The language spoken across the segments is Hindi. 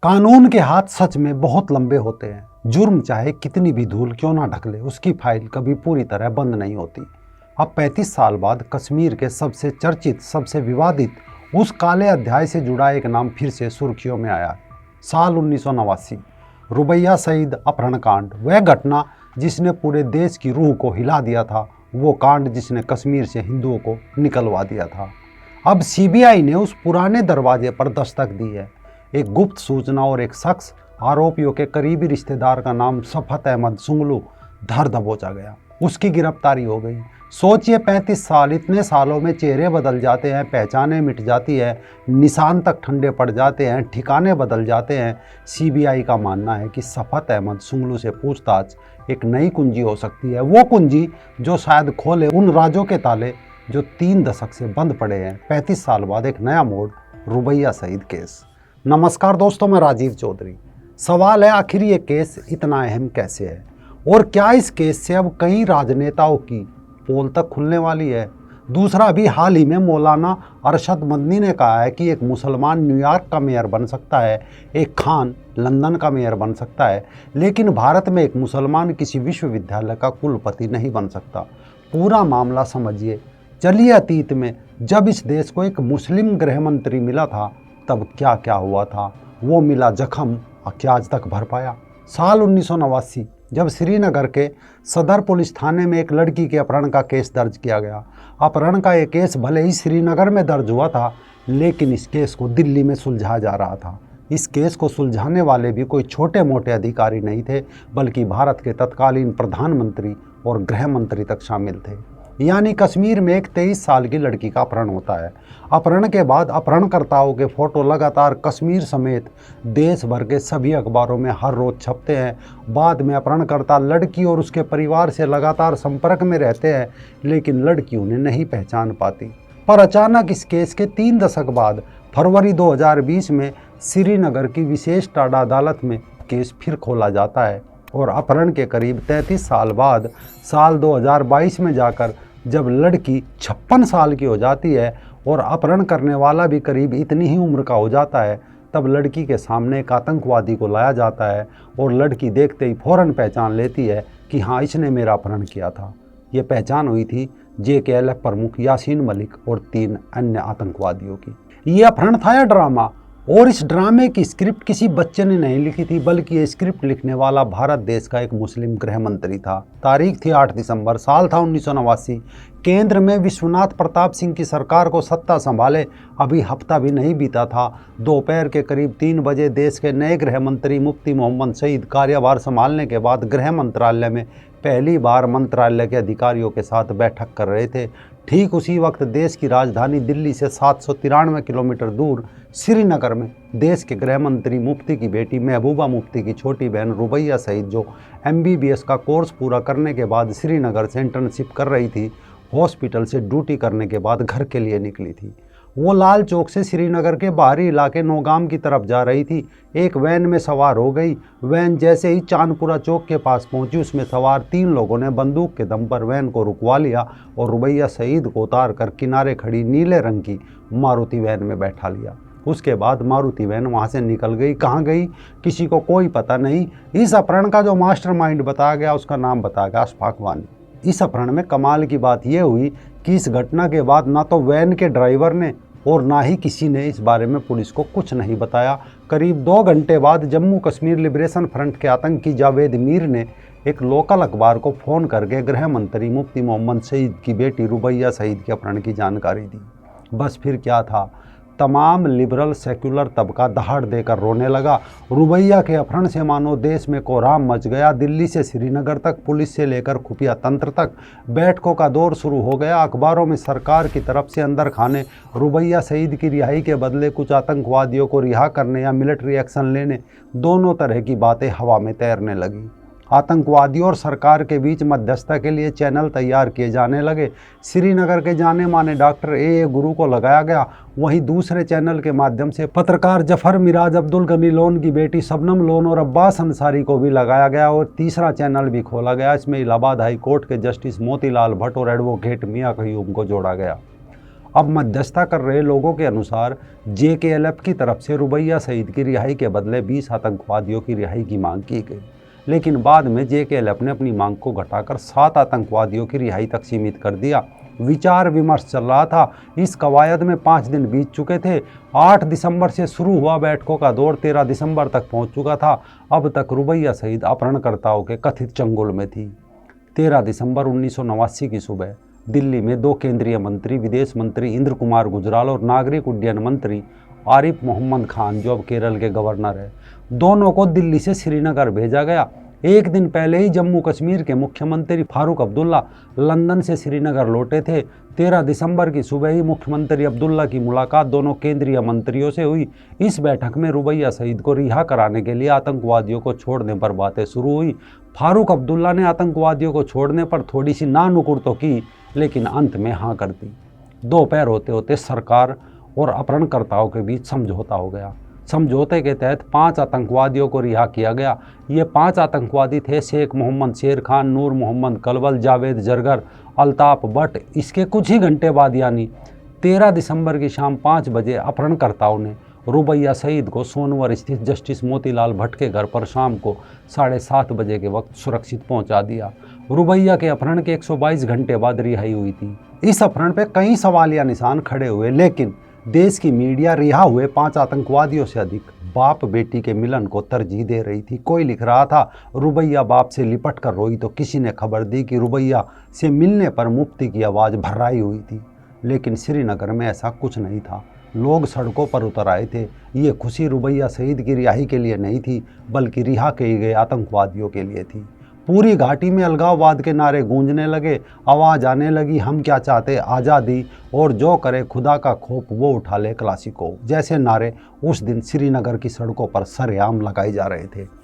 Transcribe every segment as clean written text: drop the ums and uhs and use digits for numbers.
कानून के हाथ सच में बहुत लंबे होते हैं। जुर्म चाहे कितनी भी धूल क्यों ना ढक ले, उसकी फाइल कभी पूरी तरह बंद नहीं होती। अब 35 साल बाद कश्मीर के सबसे चर्चित, सबसे विवादित उस काले अध्याय से जुड़ा एक नाम फिर से सुर्खियों में आया। साल 1989, रुबैया शहीद अपहरण कांड, वह घटना जिसने पूरे देश की रूह को हिला दिया था, वो कांड जिसने कश्मीर से हिंदुओं को निकलवा दिया था। अब सीबीआई ने उस पुराने दरवाजे पर दस्तक दी है। एक गुप्त सूचना और एक शख्स, आरोपियों के करीबी रिश्तेदार का नाम शफत अहमद सुंगलू, धर दबोचा गया। उसकी गिरफ्तारी हो गई। सोचिए 35 साल, इतने सालों में चेहरे बदल जाते हैं, पहचानें मिट जाती है, निशान तक ठंडे पड़ जाते हैं, ठिकाने बदल जाते हैं। सीबीआई का मानना है कि शफत अहमद सुंगलू से पूछताछ एक नई कुंजी हो सकती है, वो कुंजी जो शायद खोले उन राजों के ताले जो 3 दशक से बंद पड़े हैं। 35 साल बाद एक नया मोड़, रुबैया शहीद केस। नमस्कार दोस्तों, मैं राजीव चौधरी। सवाल है, आखिर ये केस इतना अहम कैसे है और क्या इस केस से अब कई राजनेताओं की पोल तक खुलने वाली है। दूसरा, अभी हाल ही में मौलाना अरशद मदनी ने कहा है कि एक मुसलमान न्यूयॉर्क का मेयर बन सकता है, एक खान लंदन का मेयर बन सकता है, लेकिन भारत में एक मुसलमान किसी विश्वविद्यालय का कुलपति नहीं बन सकता। पूरा मामला समझिए। चलिए, अतीत में जब इस देश को एक मुस्लिम गृह मंत्री मिला था तब क्या क्या हुआ था। वो मिला जख्म क्या आज तक भर पाया। साल 1989, जब श्रीनगर के सदर पुलिस थाने में एक लड़की के अपहरण का केस दर्ज किया गया। अपहरण का ये केस भले ही श्रीनगर में दर्ज हुआ था, लेकिन इस केस को दिल्ली में सुलझाया जा रहा था। इस केस को सुलझाने वाले भी कोई छोटे मोटे अधिकारी नहीं थे, बल्कि भारत के तत्कालीन प्रधानमंत्री और गृह मंत्री तक शामिल थे। यानी कश्मीर में एक 23 साल की लड़की का अपहरण होता है। अपहरण के बाद अपहरणकर्ताओं के फोटो लगातार कश्मीर समेत देश भर के सभी अखबारों में हर रोज छपते हैं। बाद में अपहरणकर्ता लड़की और उसके परिवार से लगातार संपर्क में रहते हैं, लेकिन लड़की उन्हें नहीं पहचान पाती। पर अचानक इस केस के 3 दशक बाद फरवरी 2020 में श्रीनगर की विशेष टाडा अदालत में केस फिर खोला जाता है और अपहरण के करीब 33 साल बाद साल 2022 में जाकर जब लड़की 56 साल की हो जाती है और अपहरण करने वाला भी करीब इतनी ही उम्र का हो जाता है, तब लड़की के सामने एक आतंकवादी को लाया जाता है और लड़की देखते ही फौरन पहचान लेती है कि हाँ, इसने मेरा अपहरण किया था। ये पहचान हुई थी JKLF प्रमुख यासीन मलिक और 3 अन्य आतंकवादियों की। ये अपहरण था या ड्रामा? और इस ड्रामे की स्क्रिप्ट किसी बच्चे ने नहीं लिखी थी, बल्कि ये स्क्रिप्ट लिखने वाला भारत देश का एक मुस्लिम गृह मंत्री था। तारीख थी 8 दिसंबर, साल था 1989। केंद्र में विश्वनाथ प्रताप सिंह की सरकार को सत्ता संभाले अभी हफ्ता भी नहीं बीता था। दोपहर के करीब 3 बजे देश के नए गृह मंत्री मुफ्ती मोहम्मद सईद कार्यभार संभालने के बाद गृह मंत्रालय में पहली बार मंत्रालय के अधिकारियों के साथ बैठक कर रहे थे। ठीक उसी वक्त देश की राजधानी दिल्ली से 793 किलोमीटर दूर श्रीनगर में देश के गृह मंत्री मुफ्ती की बेटी महबूबा मुफ्ती की छोटी बहन रुबैया शहीद, जो MBBS का कोर्स पूरा करने के बाद श्रीनगर से इंटर्नशिप कर रही थी, हॉस्पिटल से ड्यूटी करने के बाद घर के लिए निकली थी। वो लाल चौक से श्रीनगर के बाहरी इलाके नौगाम की तरफ जा रही थी। एक वैन में सवार हो गई। वैन जैसे ही चांदपुरा चौक के पास पहुंची, उसमें सवार 3 लोगों ने बंदूक के दम पर वैन को रुकवा लिया और रुबैया शहीद को उतार कर किनारे खड़ी नीले रंग की मारुति वैन में बैठा लिया। उसके बाद मारुति वैन वहाँ से निकल गई। कहाँ गई किसी को कोई पता नहीं। इस अपहरण का जो मास्टरमाइंड बताया गया, उसका नाम बताया गया अशफाक वानी। इस अपहरण में कमाल की बात यह हुई कि इस घटना के बाद ना तो वैन के ड्राइवर ने और ना ही किसी ने इस बारे में पुलिस को कुछ नहीं बताया। करीब 2 घंटे बाद जम्मू कश्मीर लिबरेशन फ्रंट के आतंकी जावेद मीर ने एक लोकल अखबार को फ़ोन करके गृह मंत्री मुफ्ती मोहम्मद सईद की बेटी रुबैया शहीद के अपहरण की जानकारी दी। बस फिर क्या था, तमाम लिबरल सेक्युलर तबका दहाड़ देकर रोने लगा। रुबैया के अपहरण से मानो देश में कोहराम मच गया। दिल्ली से श्रीनगर तक, पुलिस से लेकर खुफिया तंत्र तक बैठकों का दौर शुरू हो गया। अखबारों में सरकार की तरफ से अंदर खाने, रुबैया शहीद की रिहाई के बदले कुछ आतंकवादियों को रिहा करने या मिलिट्री एक्शन लेने, दोनों तरह की बातें हवा में तैरने लगी। आतंकवादियों और सरकार के बीच मध्यस्थता के लिए चैनल तैयार किए जाने लगे। श्रीनगर के जाने माने डॉक्टर AA गुरु को लगाया गया। वहीं दूसरे चैनल के माध्यम से पत्रकार जफर मिराज अब्दुल गनी लोन की बेटी शबनम लोन और अब्बास अंसारी को भी लगाया गया और तीसरा चैनल भी खोला गया। इसमें इलाहाबाद हाई कोर्ट के जस्टिस मोतीलाल भट्ट और एडवोकेट मियां कयूम को जोड़ा गया। अब मध्यस्थता कर रहे लोगों के अनुसार JKLF की तरफ से रुबैया सईद की रिहाई के बदले 20 आतंकवादियों की रिहाई की मांग की गई, लेकिन बाद में JKLF ने अपनी मांग को घटाकर 7 आतंकवादियों की रिहाई तक सीमित कर दिया। विचार विमर्श चल रहा था। इस कवायद में 5 दिन बीत चुके थे। 8 दिसंबर से शुरू हुआ बैठकों का दौर 13 दिसंबर तक पहुंच चुका था। अब तक रुबैया सईद अपहरणकर्ताओं के कथित चंगुल में थी। 13 दिसंबर 1989 की सुबह दिल्ली में 2 केंद्रीय मंत्री, विदेश मंत्री इंद्र कुमार गुजराल और नागरिक उड्डयन मंत्री आरिफ मोहम्मद खान, जो अब केरल के गवर्नर है, दोनों को दिल्ली से श्रीनगर भेजा गया। एक दिन पहले ही जम्मू कश्मीर के मुख्यमंत्री फारूक अब्दुल्ला लंदन से श्रीनगर लौटे थे। 13 दिसंबर की सुबह ही मुख्यमंत्री अब्दुल्ला की मुलाकात दोनों केंद्रीय मंत्रियों से हुई। इस बैठक में रुबैया सईद को रिहा कराने के लिए आतंकवादियों को छोड़ने पर बातें शुरू हुई। फारूक अब्दुल्ला ने आतंकवादियों को छोड़ने पर थोड़ी सी नानुकुर तो की, लेकिन अंत में हाँ कर दी। दोपहर होते होते सरकार और अपहरणकर्ताओं के बीच समझौता हो गया। समझौते के तहत 5 आतंकवादियों को रिहा किया गया। ये 5 आतंकवादी थे शेख मोहम्मद शेर खान, नूर मोहम्मद कलवल, जावेद जरगर, अल्ताफ भट्ट। इसके कुछ ही घंटे बाद यानी 13 दिसंबर की शाम 5 बजे अपहरणकर्ताओं ने रुबैया सईद को सोनवर स्थित जस्टिस मोतीलाल भट्ट के घर पर शाम को 7:30 बजे के वक्त सुरक्षित पहुंचा दिया। रुबैया के अपहरण के 122 घंटे बाद रिहाई हुई थी। इस अपहरण पर कई सवालिया निशान खड़े हुए, लेकिन देश की मीडिया रिहा हुए 5 आतंकवादियों से अधिक बाप बेटी के मिलन को तरजीह दे रही थी। कोई लिख रहा था रुबैया बाप से लिपट कर रोई, तो किसी ने खबर दी कि रुबैया से मिलने पर मुफ्ती की आवाज़ भर्राई हुई थी। लेकिन श्रीनगर में ऐसा कुछ नहीं था। लोग सड़कों पर उतर आए थे। ये खुशी रुबैया सईद की रिहाई के लिए नहीं थी, बल्कि रिहा किए गए आतंकवादियों के लिए थी। पूरी घाटी में अलगाववाद के नारे गूंजने लगे। आवाज़ आने लगी, हम क्या चाहते आज़ादी, और जो करे खुदा का खौफ वो उठा ले क्लासिको, जैसे नारे उस दिन श्रीनगर की सड़कों पर सरेआम लगाए जा रहे थे।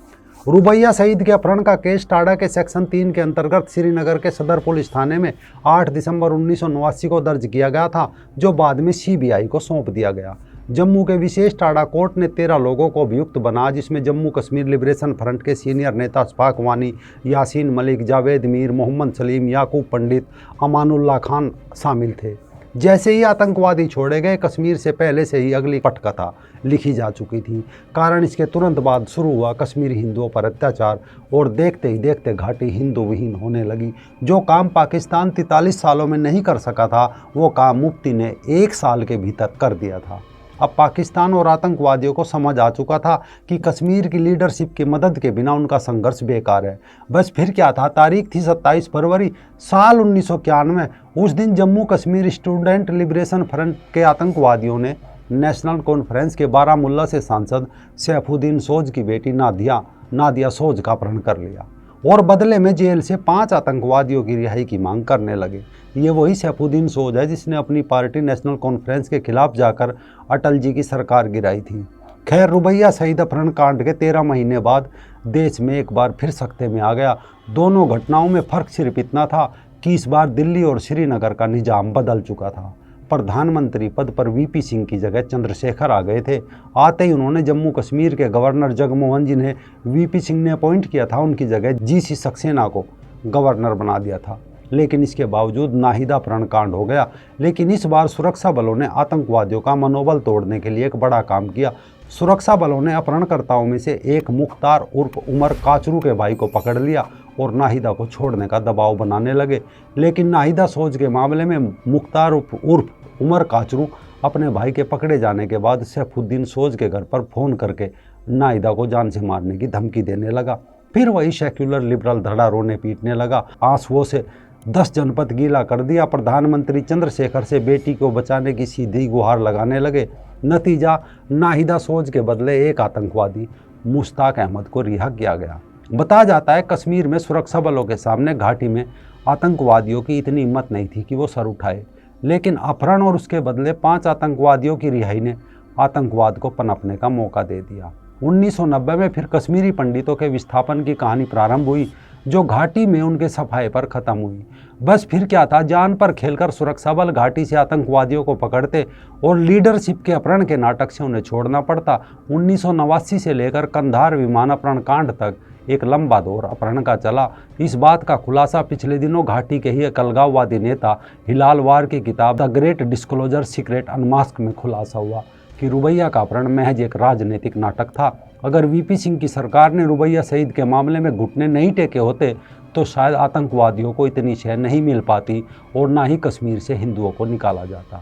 रुबैया सईद के अपहरण का केस टाडा के सेक्शन 3 के अंतर्गत श्रीनगर के सदर पुलिस थाने में 8 दिसंबर 1989 को दर्ज किया गया था, जो बाद में CBI को सौंप दिया गया। जम्मू के विशेष टाडा कोर्ट ने 13 लोगों को अभियुक्त बना, जिसमें जम्मू कश्मीर लिबरेशन फ्रंट के सीनियर नेता अशफाक वानी, यासीन मलिक, जावेद मीर, मोहम्मद सलीम, याकूब पंडित, अमानुल्लाह खान शामिल थे। जैसे ही आतंकवादी छोड़े गए, कश्मीर से पहले से ही अगली पटकथा लिखी जा चुकी थी। कारण इसके तुरंत बाद शुरू हुआ कश्मीरी हिंदुओं पर अत्याचार, और देखते ही देखते घाटी हिंदू विहीन होने लगी। जो काम पाकिस्तान 43 सालों में नहीं कर सका था, वो काम मुफ्ती ने 1 साल के भीतर कर दिया था। अब पाकिस्तान और आतंकवादियों को समझ आ चुका था कि कश्मीर की लीडरशिप की मदद के बिना उनका संघर्ष बेकार है। बस फिर क्या था, तारीख थी 27 फरवरी साल 1991। उस दिन Jammu Kashmir student liberation front के आतंकवादियों ने नेशनल कॉन्फ्रेंस के बारामुल्ला से सांसद सैफुद्दीन सोज की बेटी नादिया सोज का अपहरण कर लिया, और बदले में जेल से 5 आतंकवादियों की रिहाई की मांग करने लगे। ये वही सैफुद्दीन सोज है जिसने अपनी पार्टी नेशनल कॉन्फ्रेंस के खिलाफ जाकर अटल जी की सरकार गिराई थी। खैर, रुबैया सईद अपहरण कांड के 13 महीने बाद देश में एक बार फिर सख्ते में आ गया। दोनों घटनाओं में फ़र्क सिर्फ इतना था कि इस बार दिल्ली और श्रीनगर का निजाम बदल चुका था। प्रधानमंत्री पद पर VP सिंह की जगह चंद्रशेखर आ गए थे। आते ही उन्होंने जम्मू कश्मीर के गवर्नर जगमोहन जिन्हें VP सिंह ने अपॉइंट किया था, उनकी जगह GC सक्सेना को गवर्नर बना दिया था। लेकिन इसके बावजूद नाहिदा अपहरण कांड हो गया। लेकिन इस बार सुरक्षा बलों ने आतंकवादियों का मनोबल तोड़ने के लिए एक बड़ा काम किया। सुरक्षा बलों ने अपहरणकर्ताओं में से एक मुख्तार उर्फ उमर काचरू के भाई को पकड़ लिया और नाहिदा को छोड़ने का दबाव बनाने लगे। लेकिन नाहिदा सोज के मामले में मुख्तार उर्फ उमर काचरू अपने भाई के पकड़े जाने के बाद सैफुद्दीन सोज के घर पर फ़ोन करके नाहिदा को जान से मारने की धमकी देने लगा। फिर वही सेक्युलर लिबरल धड़ा रोने पीटने लगा। आंसुओं से 10 जनपद गीला कर दिया। प्रधानमंत्री चंद्रशेखर से बेटी को बचाने की सीधी गुहार लगाने लगे। नतीजा, नाहिदा सोज के बदले एक आतंकवादी मुश्ताक अहमद को रिहा किया गया। बताया जाता है कश्मीर में सुरक्षा बलों के सामने घाटी में आतंकवादियों की इतनी हिम्मत नहीं थी कि वो सर उठाए, लेकिन अपहरण और उसके बदले 5 आतंकवादियों की रिहाई ने आतंकवाद को पनपने का मौका दे दिया। 1990 में फिर कश्मीरी पंडितों के विस्थापन की कहानी प्रारंभ हुई, जो घाटी में उनके सफाए पर ख़त्म हुई। बस फिर क्या था, जान पर खेलकर सुरक्षा बल घाटी से आतंकवादियों को पकड़ते और लीडरशिप के अपहरण के नाटक से उन्हें छोड़ना पड़ता। 1989 से लेकर कंधार विमान अपहरण कांड तक एक लंबा दौर अपहरण का चला। इस बात का खुलासा पिछले दिनों घाटी के ही एक अलगाववादी नेता हिलाल वार की किताब the great disclosure secret unmask में खुलासा हुआ कि रुबैया का अपहरण महज एक राजनीतिक नाटक था। अगर वीपी सिंह की सरकार ने रुबैया शहीद के मामले में घुटने नहीं टेके होते तो शायद आतंकवादियों को इतनी शह नहीं मिल पाती और ना ही कश्मीर से हिंदुओं को निकाला जाता।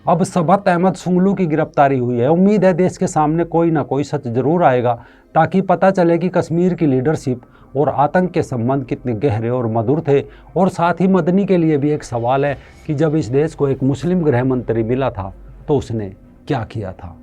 अब सबत अहमद सुंगलू की गिरफ्तारी हुई है। उम्मीद है देश के सामने कोई ना कोई सच जरूर आएगा ताकि पता चले कि कश्मीर की लीडरशिप और आतंक के संबंध कितने गहरे और मधुर थे। और साथ ही मदनी के लिए भी एक सवाल है कि जब इस देश को एक मुस्लिम गृह मंत्री मिला था तो उसने क्या किया था।